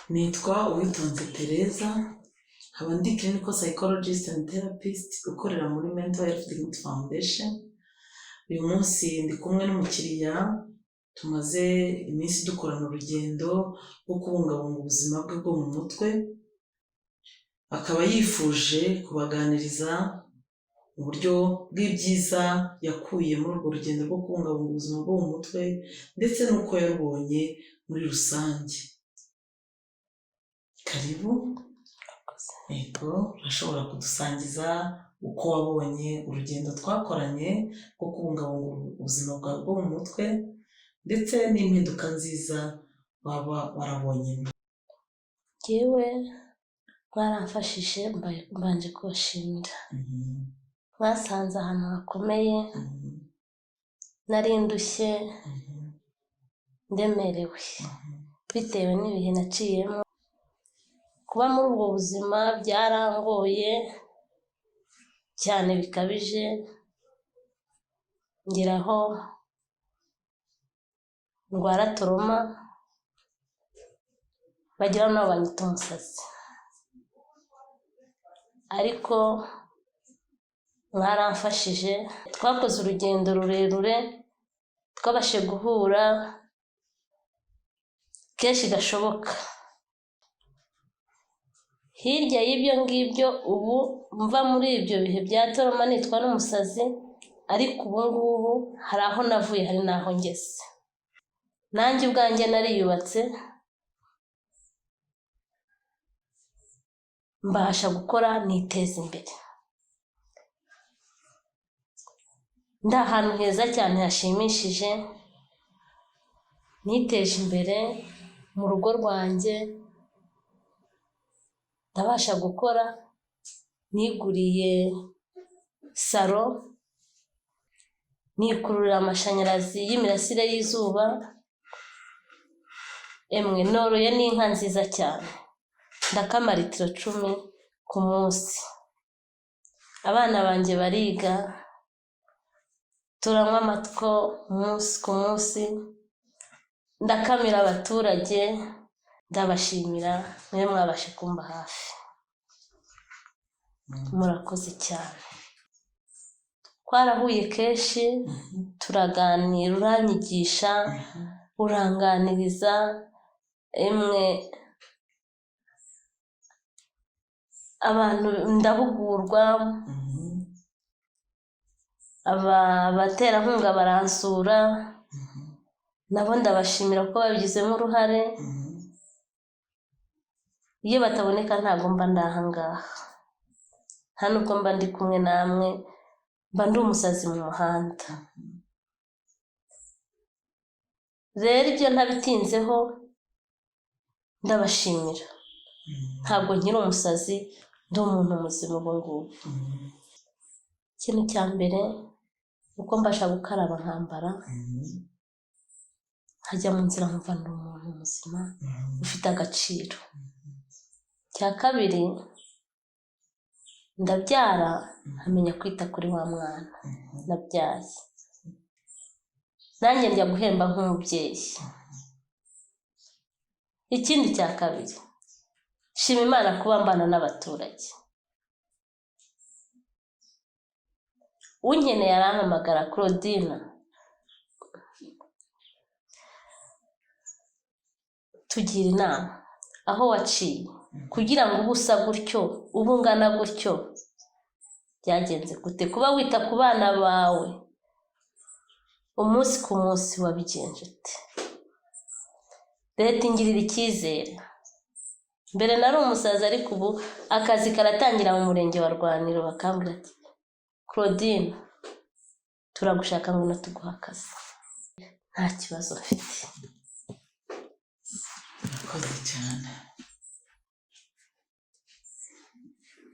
Nitwa Uwitonze Tereza, nkaba ndi clinical psychologist and therapist ukorera muri Mental Health Growth Foundation. Uyu munsi ndi kumwe n'umukiriya tumaze iminsi dukorana urugendo rwo kubungabunga ubuzima bwe bwo mu mutwe, akaba yifuje kubaganiriza uburyo bw'ibyiza yakuye muri urwo rugendo rwo kubungabunga ubuzima bwo mu mutwe ndetse n'uko yarubonye muri rusange. Karibu. Yego, urashobora kudusangiza uko wabonye urugendo twakoranye rwo kubungabunga ubuzima bwawe bwo mu mutwe ndetse n'impinduka nziza waba warabonye. Yewe mwaramfashije mbanje kubashimira. Mwasanze ahantu hakomeye, nari ndushye, ndemerewe bitewe n'ibihe naciyemo. Kuba muri ubwo buzima byarangoye cyane bikabije, ngeraho ndwara toroma, bagira nabo banyita umusazi. Ariko mwaramfashije, twakoze urugendo rurerure, twabashe guhura kenshi gashoboka. Hirya y'ibyo ngibyo ubu mva muri ibyo bihe bya toroma nitwa n'umusazi, ariko ubu ngubu hari aho navuye, hari n'aho ngeze. Nanjye ubwanjye nariyubatse, mbasha gukora niteza imbere. Ndi ahantu heza cyane hashimishije, niteje imbere mu rugo rwanjye, ndabasha gukora, niguriye salo, nikururira amashanyarazi y'imirasire y'izuba, noroye n'inka nziza cyane, ndakama litiro 10 ku munsi. Abana banjye bariga, turanywa amatwo umunsi ku munsi, ndakamira abaturage, ndabashimira mwe mwabashe kumba hafi. Murakoze cyane. Twarahuye kenshi, turaganira, uranyigisha, uranganiriza, abantu ndahugurwa, abaterankunga baransura, nabo ndabashimira ko babigizemo uruhare. Iyo bataboneka ntabwo mba ndahangaha, nta nubwo mba ndi kumwe namwe, mba ndi umusazi mu muhanda. Rero ibyo ntabitinzeho, ndabashimira. Ntabwo nkiri umusazi, ndi umuntu muzima ubu ngubu. Ikintu cya mbere uko mbasha gukaraba nkambara, nkajya mu nzira nkumva ndi umuntu muzima ufite agaciro. Cya kabiri, ndabyara nkamenya kwita kuri wa mwana nabyaye, nanjye njya guhemba nk'umubyeyi. Ikindi cya kabiri, shima Imana kuba mbana n'abaturage. Unkeneye arampamagara, Claudine, tugira inama aho waciye kugira ngo ubusa gutyo, ubungana gutyo, byagenze gute? Kuba wita ku bana bawe umunsi ku munsi wabigenje ute? Leta ingirira icyizere. Mbere nari umusazi, ariko ubu akazi karatangira mu murenge wa Rwaniro, bakambwira ati Claudine, turagushaka ngo natuguha akazi. Nta kibazo mfite. Murakoze cyane.